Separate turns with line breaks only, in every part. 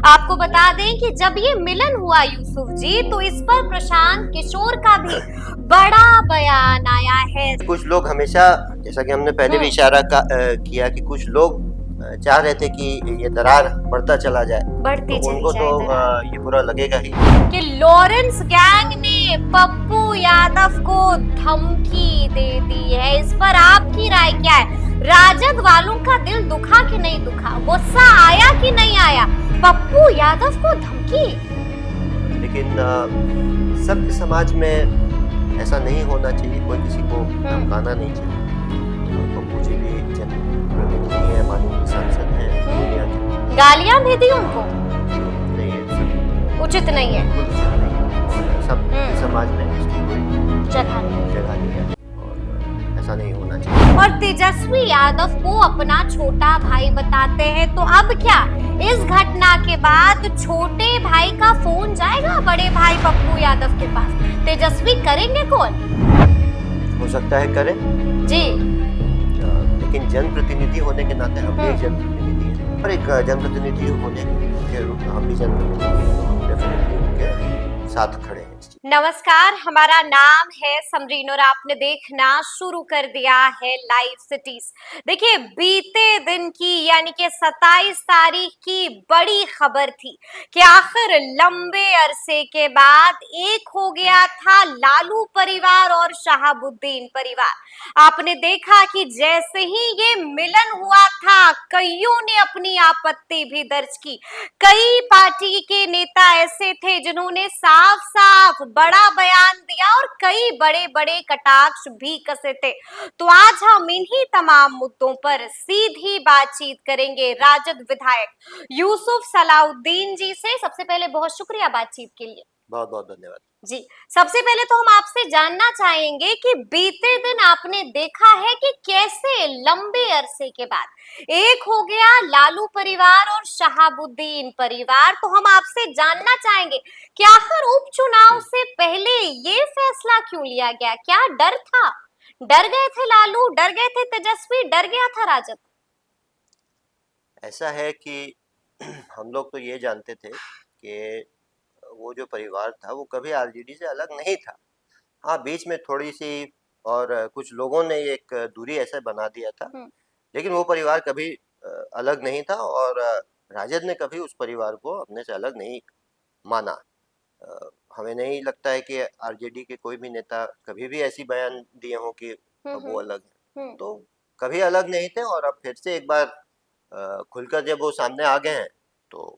आपको बता दें कि जब ये मिलन हुआ यूसुफ जी, तो इस पर प्रशांत किशोर का भी बड़ा बयान आया है।
कुछ लोग हमेशा, जैसा कि हमने पहले भी इशारा किया कि कुछ लोग चाह रहे थे कि ये दरार बढ़ता चला जाए,
बढ़ती
तो
चली
उनको
जाए
तो
दरार।
ये बुरा लगेगा ही
कि लॉरेंस गैंग ने पप्पू यादव को धमकी दे दी है। इस पर आपकी राय क्या है? राजद वालों का दिल दुखा कि नहीं दुखा? गुस्सा आया कि नहीं आया? पप्पू यादव को धमकी।
लेकिन सभ्य समाज में ऐसा नहीं होना चाहिए, कोई किसी को धमकाना नहीं चाहिए। पप्पू जी भी जनप्रतिनिधि है, माननीय सांसद है दुनिया के।
गालियां भी दी उनको?
नहीं, सब
उचित नहीं है,
सब समाज में इसकी कोई
जगह
नहीं है और ऐसा नहीं होना चाहिए।
और तेजस्वी यादव को अपना छोटा भाई बताते हैं, तो अब क्या इस घटना के बाद छोटे भाई का फोन जाएगा बड़े भाई पप्पू यादव के पास? तेजस्वी करेंगे कॉल?
हो सकता है करें
जी,
लेकिन जनप्रतिनिधि होने के नाते हम भी एक जनप्रतिनिधि हैं, और एक जनप्रतिनिधि होने के रूप में हम भी जनप्रतिनिधि डेफिनेटली उनके साथ खड़े हैं।
नमस्कार, हमारा नाम है समरीन और आपने देखना शुरू कर दिया है लाइव सिटीज। देखिए, बीते दिन की यानी कि 27 तारीख की बड़ी खबर थी कि आखिर लंबे अरसे के बाद एक हो गया था लालू परिवार और शहाबुद्दीन परिवार। आपने देखा कि जैसे ही ये मिलन हुआ था, कईयों ने अपनी आपत्ति भी दर्ज की। कई पार्टी के नेता ऐसे थे जिन्होंने साफ साफ बड़ा बयान दिया और कई बड़े बड़े कटाक्ष भी कसे थे। तो आज हम इन्हीं तमाम मुद्दों पर सीधी बातचीत करेंगे राजद विधायक यूसुफ सलाउद्दीन जी से। सबसे पहले बहुत शुक्रिया बातचीत के लिए।
बहुत बहुत धन्यवाद
जी, सबसे पहले तो हम आपसे जानना चाहेंगे कि बीते दिन आपने देखा है कि कैसे लंबे अरसे के बाद एक हो गया लालू परिवार और शहाबुद्दीन परिवार। तो हम आपसे जानना चाहेंगे कि आखिर उपचुनाव से पहले ये फैसला क्यों लिया गया? क्या डर था? डर गए थे लालू, डर गए थे तेजस्वी, डर गया था राजद?
ऐसा है कि हम लोग तो ये जानते थे कि वो जो परिवार था वो कभी आरजेडी से अलग नहीं था। हाँ, बीच में थोड़ी सी और कुछ लोगों ने एक दूरी ऐसा बना दिया था, लेकिन वो परिवार कभी अलग नहीं था और राजद ने कभी उस परिवार को अपने से अलग नहीं माना। हमें नहीं लगता है कि आरजेडी के कोई भी नेता कभी भी ऐसी बयान दिए हों कि वो अलग है। तो कभी अलग नहीं थे और अब फिर से एक बार खुलकर जब वो सामने आ गए हैं तो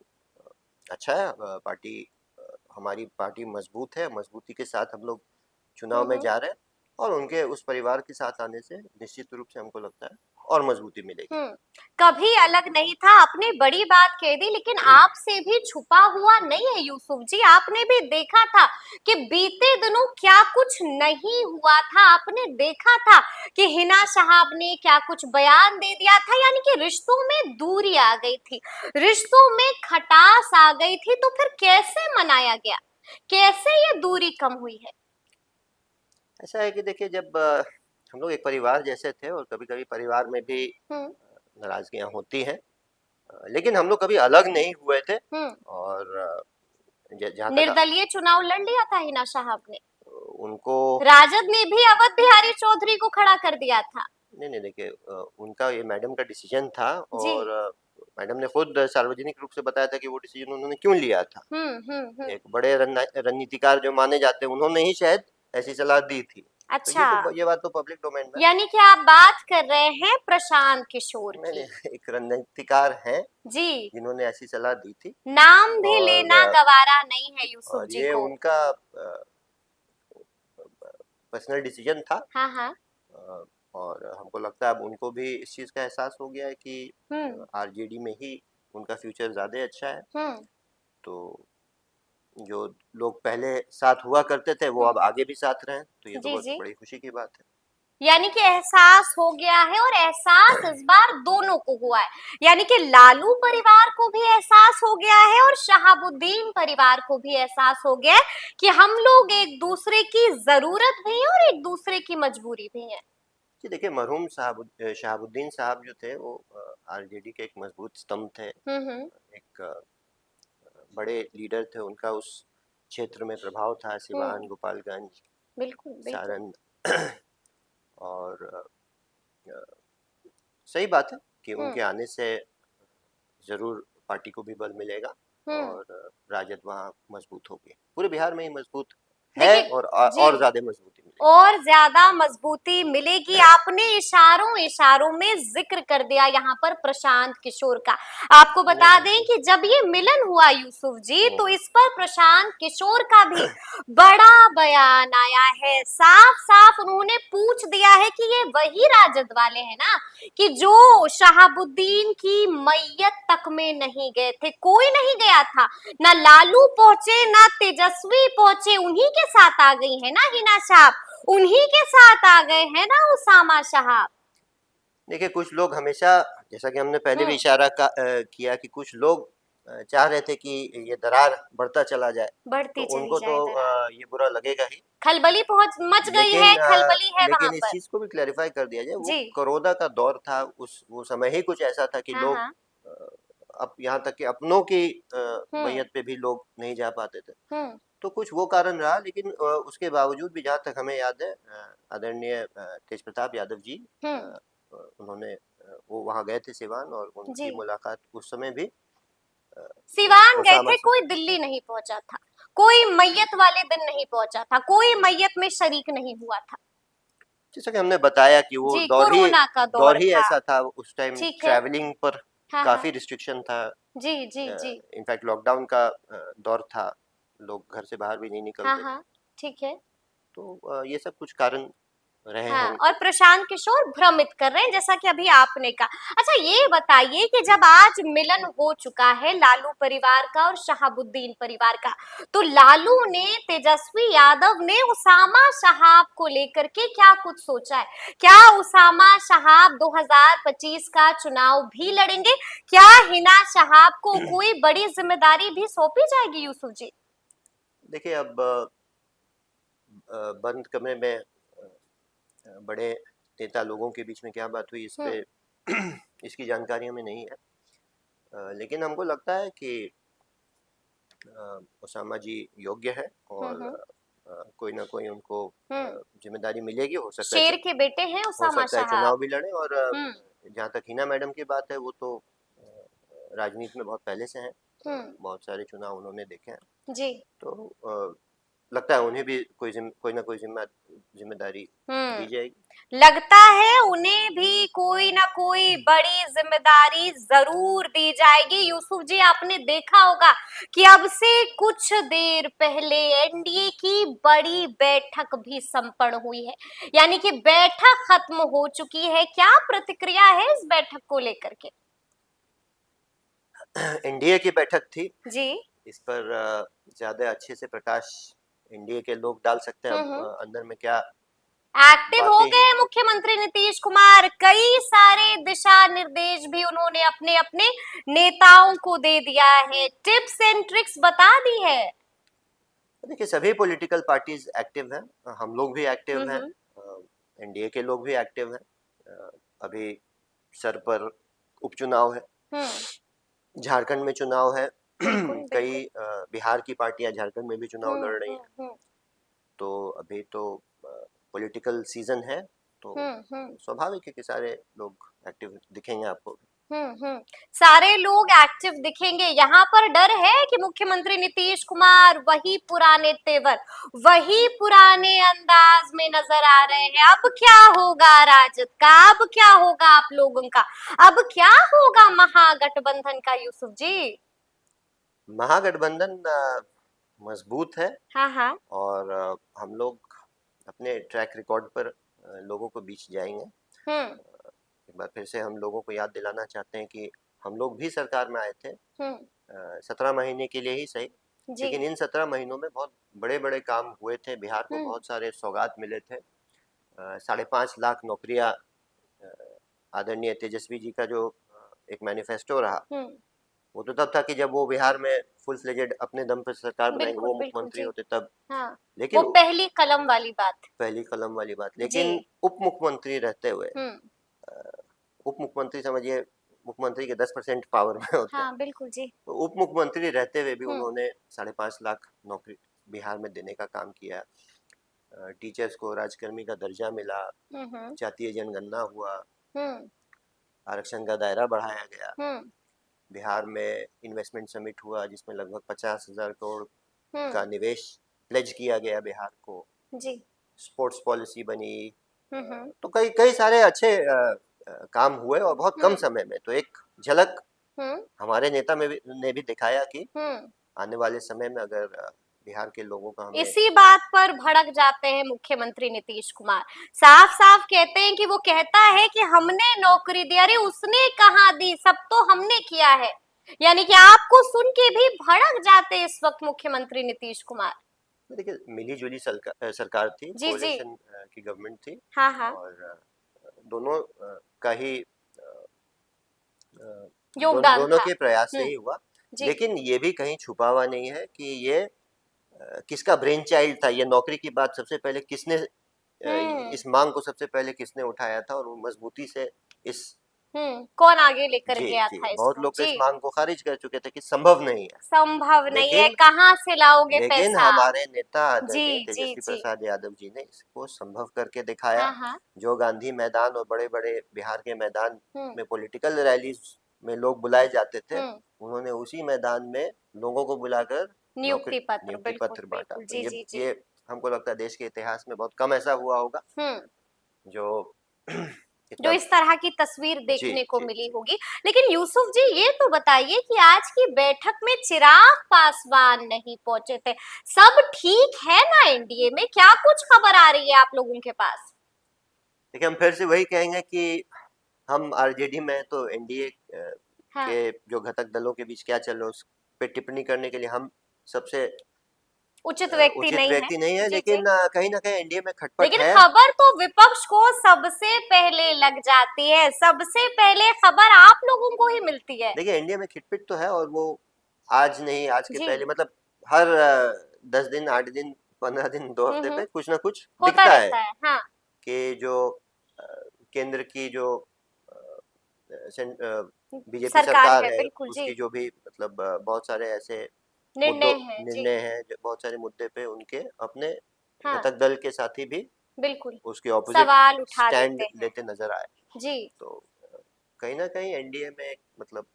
अच्छा है। पार्टी, हमारी पार्टी मजबूत है, मजबूती के साथ हम लोग चुनाव में जा रहे हैं और उनके उस परिवार के साथ आने से निश्चित रूप से हमको लगता है और मजबूती मिलेगी।
कभी अलग नहीं था, आपने बड़ी बात कह दी, लेकिन आपसे भी छुपा हुआ नहीं है यूसुफ जी। आपने भी देखा था कि बीते दिनों क्या कुछ नहीं हुआ था। आपने देखा था कि हिना साहब ने क्या कुछ बयान दे दिया था, यानी कि रिश्तों में दूरी आ गई थी, रिश्तों में खटास आ गई थी। तो फिर कैसे मनाया गया? कैसे ये दूरी कम हुई है?
ऐसा है कि देखिए, जब हम लोग एक परिवार जैसे थे और कभी कभी परिवार में भी नाराजगियां होती हैं, लेकिन हम लोग कभी अलग नहीं हुए थे। और जहाँ तक
निर्दलीय चुनाव लड़ लिया था हिना साहब ने,
उनको
राजद ने भी अवध बिहारी चौधरी को खड़ा कर दिया था।
नहीं, देखिए, उनका ये मैडम का डिसीजन था
जी।
और मैडम ने खुद सार्वजनिक रूप से बताया था कि वो डिसीजन उन्होंने क्यों लिया था। एक बड़े रणनीतिकार जो माने जाते हैं, उन्होंने ही शायद ऐसी सलाह दी थी।
अच्छा,
तो ये बात तो पब्लिक डोमेन में,
यानी कि आप बात कर रहे हैं प्रशांत किशोर की?
नहीं, एक रणनीतिकार हैं
जी,
जिन्होंने ऐसी सलाह दी थी
नाम भी
और
लेना गवारा नहीं है यूसुफ
और
जी
ये
को।
उनका पर्सनल डिसीजन था।
हाँ हाँ।
और हमको लगता है अब उनको भी इस चीज का एहसास हो गया है कि आरजेडी में ही उनका फ्यूचर ज्यादा अच्छा है। तो जो लोग पहले साथ हुआ करते थे वो अब आगे भी साथ रहें, तो ये तो बहुत बड़ी खुशी की बात है।
यानी कि एहसास हो गया है, और एहसास इस बार दोनों को हुआ है। यानी कि लालू परिवार को भी एहसास हो गया है और शहाबुद्दीन परिवार को भी एहसास हो गया है कि हम लोग एक दूसरे की जरूरत भी है और एक दूसरे की मजबूरी भी है।
जी, देखिए, मरहूम शहाबुद्दीन साहब जो थे वो आरजेडी के एक मजबूत स्तंभ थे। एक बड़े लीडर थे, उनका उस क्षेत्र में प्रभाव था, सिवान, गोपालगंज,
बिल्कुल बिल्कुल।
सारण। और सही बात है कि उनके आने से जरूर पार्टी को भी बल मिलेगा
हम्म।
और राजद वहाँ मजबूत होगी, पूरे बिहार में ही मजबूत है
देखिए जी,
और ज्यादा मजबूती मिलेगी।
और ज्यादा मजबूती मिलेगी। आपने इशारों इशारों में जिक्र कर दिया यहाँ पर प्रशांत किशोर का। आपको बता दें कि जब ये मिलन हुआ यूसुफ जी, तो इस पर प्रशांत किशोर का भी बड़ा बयान आया है। साफ साफ उन्होंने पूछ दिया है कि ये वही राजद वाले हैं ना, कि जो शहाबुद्दीन की मैयत तक में नहीं गए थे, कोई नहीं गया था, ना लालू पहुंचे ना तेजस्वी पहुंचे, उन्हीं के साथ आ गई है ना हिना साहब, उन्हीं के साथ आ गए हैं ना उसामा साहब।
देखिए, कुछ लोग हमेशा, जैसा कि हमने पहले भी इशारा किया कि कुछ लोग चाह रहे थे कि ये दरार बढ़ता चला जाए, तो
बढ़ती चली
उनको तो
जाए दरार।
ये बुरा लगेगा ही।
खलबली पहुंच मच गई है,
लेकिन
खलबली है वहां
लेकिन इस
पर।
चीज को भी क्लैरिफाई कर दिया जाए, वो
जी।
कोरोना का दौर था, उस वो समय ही कुछ ऐसा था कि
हाँ
लोग
हाँ।
अब यहाँ तक कि अपनों की
हम्म
मैयत पे भी लोग नहीं जा पाते थे,
हम्म
तो कुछ वो कारण रहा। लेकिन उसके बावजूद भी, जहाँ तक हमें याद है, आदरणीय तेज प्रताप यादव जी,
हम्म।
उन्होंने वो वहाँ गए थे सिवान, और
जी,
उनकी मुलाकात उस समय भी
सिवान गए
ओसामा
थे,
से।
कोई दिल्ली नहीं पहुंचा था, कोई मैयत वाले दिन नहीं पहुंचा था, कोई मैयत में शरीक नहीं हुआ था।
जैसा कि हमने बताया कि वो
जी, कोरोना का दौर
दौर ही
था।
ऐसा था, उस टाइम
ठीक है।
ट्रैवलिंग पर
हाँ हाँ।
काफी रिस्ट्रिक्शन था।
जी जी जी।
इनफैक्ट लॉकडाउन का दौर था, लोग घर से बाहर भी नहीं
हाँ
निकलते थे,
हाँ। ठीक है।
तो ये सब कुछ कारण रहे
हाँ,
होंगे।
और प्रशांत किशोर भ्रमित कर रहे हैं, जैसा कि अभी आपने कहा। अच्छा, ये बताइए कि जब आज मिलन हो चुका है लालू परिवार का और शहाबुद्दीन परिवार का, तो लालू ने, तेजस्वी यादव ने उसामा साहब को लेकर के क्या कुछ सोचा है? क्या उसामा साहब 2025 का चुनाव भी लड़ेंगे? क्या हिना साहब को कोई बड़ी जिम्मेदारी भी सौंपी जाएगी यूसुफ जी?
देखिए, अब बंद कमरे में बड़े नेता लोगों के बीच में क्या बात हुई, इस पे
हम्म
इसकी जानकारी हमें नहीं है। लेकिन हमको लगता है कि ओसामा जी योग्य है, और
हम्म
कोई ना कोई उनको
हम्म।
जिम्मेदारी मिलेगी।
शेर के बेटे हैं
हो
उसामा
सकता है
साहब।
चुनाव भी लड़े, और
हम्म
जहाँ तक हिना मैडम की बात है, वो तो राजनीति में बहुत पहले से हैं,
हम्म।
बहुत सारे चुनाव उन्होंने देखे हैं,
जी।
तो लगता है उन्हें भी कोई ना कोई जिम्मेदारी दी जाएगी।
लगता है उन्हें भी कोई ना कोई बड़ी जिम्मेदारी जरूर दी जाएगी। यूसुफ जी, आपने देखा होगा कि अब से कुछ देर पहले एनडीए की बड़ी बैठक भी संपन्न हुई है, यानी कि बैठक खत्म हो चुकी है। क्या प्रतिक्रिया है इस बैठक को लेकर के?
एनडीए की बैठक थी,
जी।
इस पर ज्यादा अच्छे से प्रकाश एनडीए के लोग डाल सकते हैं। अब
हम्म।
अंदर में क्या
एक्टिव हो
बातें।
गए मुख्यमंत्री नीतीश कुमार, कई सारे दिशा निर्देश भी उन्होंने अपने अपने नेताओं को दे दिया है, टिप्स एंड ट्रिक्स बता दी है।
देखिए, सभी पॉलिटिकल पार्टीज एक्टिव हैं, हम लोग भी एक्टिव हैं,
हम्म
एनडीए के लोग भी एक्टिव हैं। अभी सर पर उपचुनाव है,
हम्म।
झारखंड में चुनाव है,
बिल्कुल बिल्कुल।
कई बिहार की पार्टियां झारखंड में भी चुनाव लड़ रही हैं,
हम्म।
तो अभी तो पॉलिटिकल सीजन है, तो
हम्म।
स्वाभाविक है कि सारे लोग एक्टिव दिखेंगे आपको।
सारे लोग एक्टिव दिखेंगे। यहाँ पर डर है कि मुख्यमंत्री नीतीश कुमार वही पुराने तेवर, वही पुराने अंदाज में नजर आ रहे हैं। अब क्या होगा राजद का? अब क्या होगा आप लोगों का? अब क्या होगा महागठबंधन का यूसुफ जी?
महागठबंधन मजबूत है,
हाँ हाँ।
और हम लोग अपने ट्रैक रिकॉर्ड पर लोगों को बीच जाएंगे।
हम्म
एक बार फिर से हम लोगों को याद दिलाना चाहते हैं कि हम लोग भी सरकार में आए थे
हम्म।
17 महीने के लिए ही सही,
जी।
लेकिन इन 17 महीनों में बहुत बड़े बड़े काम हुए थे, बिहार को
हम्म
बहुत सारे सौगात मिले थे। 5.5 लाख नौकरियां, आदरणीय तेजस्वी जी का जो एक मैनिफेस्टो रहा,
हम्म।
वो तो तब था कि जब वो बिहार में फुल फ्लेजेड अपने दम पर सरकार बनाएंगे,
बिल्कुल
वो
बिल्कुल
मुख्यमंत्री
जी।
होते तब।
हाँ,
लेकिन
वो पहली कलम वाली बात।
पहली कलम वाली बात,
जी।
लेकिन उप मुख्यमंत्री रहते हुए,
हम्म
उप मुख्यमंत्री समझिए, मुख्यमंत्री के 10% पावर में होते हैं।
हाँ बिल्कुल जी।
तो उप मुख्यमंत्री रहते हुए भी
हम्म
उन्होंने 5.5 लाख नौकरी बिहार में देने का काम किया। टीचर्स को राजकर्मी का दर्जा मिला,
हम्म
जातीय जनगणना हुआ,
हम्म
आरक्षण का दायरा बढ़ाया गया।
हम्म
बिहार में इन्वेस्टमेंट समिट हुआ जिसमें लगभग 50,000 करोड़ का
हम्म
निवेश प्लेज किया गया बिहार को।
जी।
स्पोर्ट्स पॉलिसी बनी।
हम्म
तो कई कई सारे अच्छे काम हुए और बहुत कम
हम्म
समय में। तो एक झलक
हम्म
हमारे नेता में भी ने भी दिखाया कि
हम्म
आने वाले समय में अगर बिहार के लोगों का हमें
इसी बात पर भड़क जाते हैं मुख्यमंत्री नीतीश कुमार। साफ साफ कहते हैं कि वो कहता है कि हमने नौकरी दी, अरे उसने कहाँ दी, सब तो हमने किया है। यानी कि आपको सुन के भी भड़क जाते हैं इस वक्त मुख्यमंत्री नीतीश कुमार।
देखिए मिली जुली सरकार थी,
जी जी।
कोalition की गवर्नमेंट थी।
हाँ हाँ।
और दोनों का ही
योगदान
दोनों
था।
के प्रयास से ही हुआ।
जी।
लेकिन ये भी कहीं छुपा हुआ नहीं है कि ये किसका ब्रेन चाइल्ड था। ये नौकरी की बात सबसे पहले किसने
हम्म
इस मांग को सबसे पहले किसने उठाया था और वो मजबूती से इस
कौन आगे लेकर
जी
गया
जी
था
बहुत
इसको?
लोग तो
जी।
इस मांग को खारिज कर चुके थे कि संभव नहीं है।
संभव नहीं है,
लेकिन
कहाँ से लाओगे
लेकिन
पैसा?
हमारे नेता
जी
आदरणीय
जी
तेजस्वी
जी।
प्रसाद यादव जी ने इसको संभव करके दिखाया।
हाँ हाँ।
जो गांधी मैदान और बड़े बड़े बिहार के मैदान
हम्म
में पॉलिटिकल रैलीज में लोग बुलाए जाते थे,
हम्म
उन्होंने उसी मैदान में लोगों को बुलाकर
नियुक्ति पत्र,
नियुक्ति
बिल्कुल
पत्र बांटा।
बिल्कुल।
तो
जी जी जी।
ये हमको लगता है देश के इतिहास में बहुत कम ऐसा हुआ होगा
हम्म
जो
जो
इतना।
इस तरह की तस्वीर
जी
देखने को
जी
मिली
जी
होगी। लेकिन यूसुफ जी, ये तो बताइए कि आज की बैठक में चिराग पासवान नहीं पहुंचे थे, सब ठीक है ना एनडीए में? क्या कुछ खबर आ रही है आप लोगों के पास?
देखिए हम फिर से वही कहेंगे कि हम आरजेडी में तो एनडीए
हाँ।
के जो घटक दलों के बीच क्या चल रहा है उस पे टिप्पणी करने के लिए हम सबसे
उचित व्यक्ति
उचित
नहीं है।
व्यक्ति नहीं है।
जी जी।
लेकिन कहीं ना कहीं एनडीए में खटपट
लेकिन
है।
खबर तो विपक्ष को सबसे पहले लग जाती है, सबसे पहले खबर आप लोगों को ही मिलती है।
देखिए एनडीए में खिटपिट तो है और वो आज नहीं, आज के
जी।
पहले मतलब हर 10 दिन 8 दिन 15 दिन 2 हफ्ते पे
हम्म
कुछ ना कुछ
होता
दिखता है
रहता है। हाँ।
कि जो अ, केंद्र की जो बीजेपी
सरकार
सरकार
है,
है
बिल्कुल जी।
उसकी जो भी मतलब बहुत सारे ऐसे
निर्णय
मुद्दों
है जी।
निर्णय हैं जो बहुत सारे मुद्दे पे उनके अपने
हाँ
घटक दल के साथी भी
बिल्कुल।
उसके ऑपोजिट
सवाल उठा
स्टैंड
देते हैं।
लेते नजर आए।
जी।
तो कहीं ना कहीं एनडीए में मतलब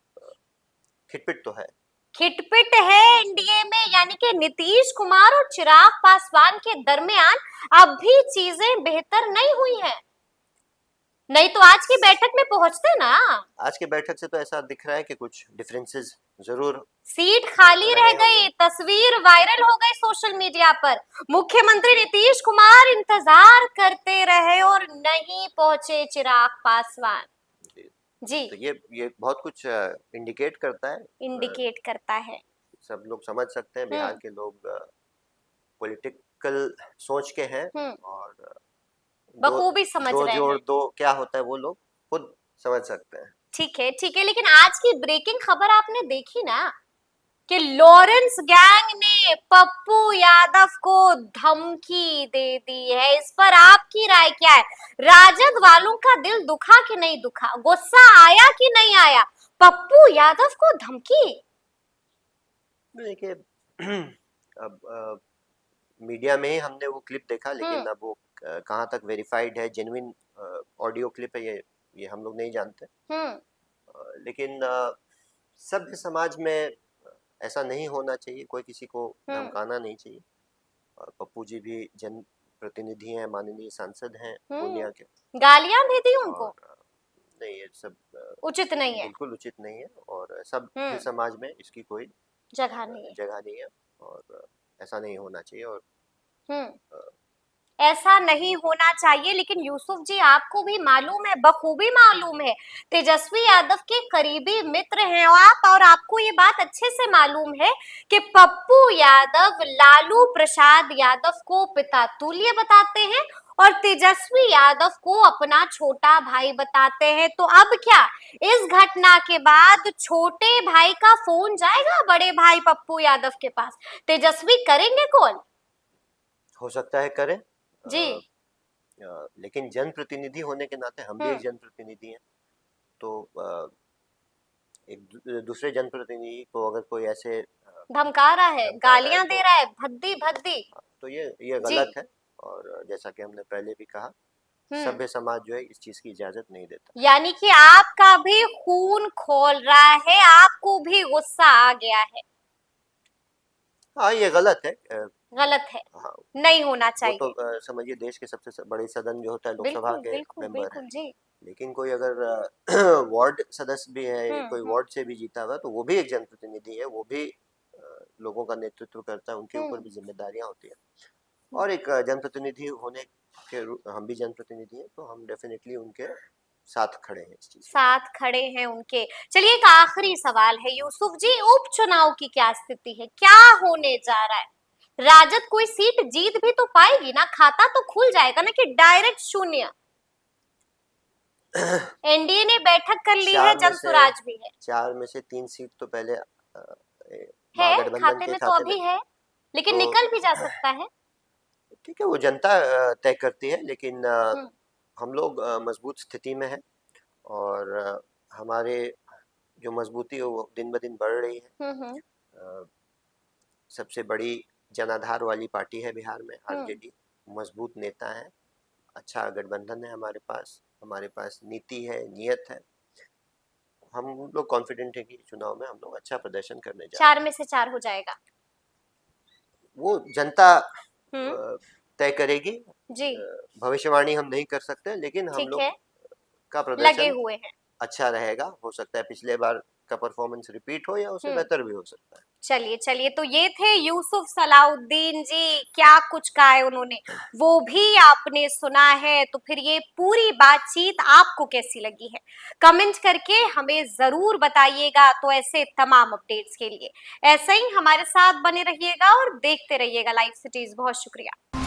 खिटपिट तो है।
खिटपिट है एनडीए में, यानी कि नीतीश कुमार और चिराग पासवान के दरमियान अब भी चीजें बेहतर नहीं हुई हैं। नहीं तो आज की बैठक में पहुंचते ना।
आज की बैठक से तो ऐसा दिख रहा है कि कुछ डिफरेंसेस जरूर
सीट खाली रह
रहे
गई,
होंगे।
तस्वीर वायरल हो गई सोशल मीडिया पर। मुख्यमंत्री नीतीश कुमार इंतजार करते रहे और नहीं पहुंचे चिराग पासवान।
जी,
जी।
तो ये बहुत कुछ इंडिकेट करता है।
इंडिकेट करता है।
सब लोग समझ सकते हैं बिहार
हम्म
के लोग पॉलिटिकल सोच के हैं।
हम्म
और दो
बखूबी समझ
दो
रहे
जोड़
हैं।
दो क्या होता है वो लोग खुद समझ सकते हैं।
ठीक है ठीक है, लेकिन आज की ब्रेकिंग खबर आपने देखी ना कि लॉरेंस गैंग ने पप्पू यादव को धमकी दे दी है। इस पर आपकी राय क्या है? राजद वालों का दिल दुखा कि नहीं दुखा, गुस्सा आया कि नहीं आया? पप्पू यादव को धमकी।
देखिए अब मीडिया में ही हमने वो क्लिप देखा, लेकिन
हम्म
अब वो कहाँ तक वेरीफाइड है, जेन्युइन ऑडियो क्लिप है, ये हम लोग नहीं जानते।
हम्म
लेकिन सभ्य समाज में ऐसा नहीं होना चाहिए, कोई किसी को
हम्म
धमकाना नहीं चाहिए। और पप्पू जी भी जन प्रतिनिधि हैं, माननीय सांसद हैं पूर्णिया के।
गालियां भी दी
और
उनको?
नहीं ये सब
उचित नहीं है।
बिल्कुल उचित नहीं है और सभ्य
हम्म
समाज में इसकी कोई
जगह नहीं है।
जगह नहीं है। और ऐसा नहीं होना चाहिए। और
हम्म
अ,
ऐसा नहीं होना चाहिए। लेकिन यूसुफ जी, आपको भी मालूम है, बखूबी मालूम है, तेजस्वी यादव के करीबी मित्र हैं आप, और आपको ये बात अच्छे से मालूम है कि पप्पू यादव लालू प्रसाद यादव को पिता तुल्य बताते हैं और तेजस्वी यादव को अपना छोटा भाई बताते हैं। तो अब क्या इस घटना के बाद छोटे भाई का फोन जाएगा बड़े भाई पप्पू यादव के पास? तेजस्वी करेंगे कॉल?
हो सकता है करें।
जी।
लेकिन जनप्रतिनिधि होने के नाते हम भी एक जनप्रतिनिधि हैं। तो एक दूसरे जनप्रतिनिधि को अगर कोई ऐसे
धमका रहा है,
धमका रहा है
गालियां दे
तो
रहा है, भद्दी भद्दी।
तो ये
जी।
गलत है। और जैसा कि हमने पहले भी कहा,
हम्म।
सभ्य समाज जो है इस चीज की इजाजत नहीं देता।
यानी कि आपका भी खून खोल रहा है, आपको भी गुस्सा आ गया है।
हाँ, ये गलत है।
गलत है,
हाँ,
नहीं होना
वो तो
चाहिए।
समझिए देश के सबसे बड़े सदन जो होता है लोकसभा
बिल्कुल
के
बिल्कुल
मेंबर हैं।
बिल्कुल जी।
लेकिन कोई अगर वार्ड सदस्य भी है, कोई
हम्म।
वार्ड से भी जीता हुआ, तो वो भी एक जनप्रतिनिधि है, वो भी लोगों का नेतृत्व करता है, उनके ऊपर
हम्म।
भी जिम्मेदारियां होती है। और एक जनप्रतिनिधि होने के हम भी जनप्रतिनिधि हैं, तो हम डेफिनेटली उनके साथ खड़े हैं इस चीज में।
साथ खड़े हैं उनके। चलिए एक आखिरी सवाल है यूसुफ जी, उपचुनाव की क्या स्थिति है, क्या होने जा रहा है? राजद कोई सीट जीत भी तो पाएगी ना, खाता तो खुल जाएगा ना, कि डायरेक्ट शून्य? एनडीए ने बैठक कर ली है,
चार में से
जनसुराज भी है।
3 सीट तो पहले
है,
महागठबंधन
खाते
के
में तो
खाते में
अभी
थी।
है, लेकिन
तो
निकल भी जा सकता है।
ठीक है, वो जनता तय करती है, लेकिन
हम्म।
हम लोग मजबूत स्थिति में हैं। और हमारे जो मजबूती है वो दिन ब दिन बढ़ रही है।
हम्म।
अ, सबसे बड़ी जनाधार वाली पार्टी है बिहार में
हम्म।
आरजेडी। मजबूत नेता है, अच्छा गठबंधन है हमारे पास नीति है, नियत है। हम लोग कॉन्फिडेंट है कि चुनाव में हम लोग अच्छा प्रदर्शन करने जा रहे
4
हैं।
में से 4 हो जाएगा।
वो जनता
हम्म।
तय करेगी।
जी।
भविष्यवाणी हम नहीं कर सकते, लेकिन हम
ठीक
लोग
है,
का
लगे
प्रदर्शन
हुए हैं।
अच्छा रहेगा। हो सकता है पिछले बार का परफॉर्मेंस रिपीट हो या उससे
हम्म।
बेहतर भी हो सकता है।
चलिए चलिए, तो ये थे यूसुफ सलाउद्दीन जी, क्या कुछ कहा है उन्होंने वो भी आपने सुना है। तो फिर ये पूरी बातचीत आपको कैसी लगी है, कमेंट करके हमें जरूर बताइएगा। तो ऐसे तमाम अपडेट्स के लिए ऐसे ही हमारे साथ बने रहिएगा और देखते रहिएगा लाइव सिटीज। बहुत शुक्रिया।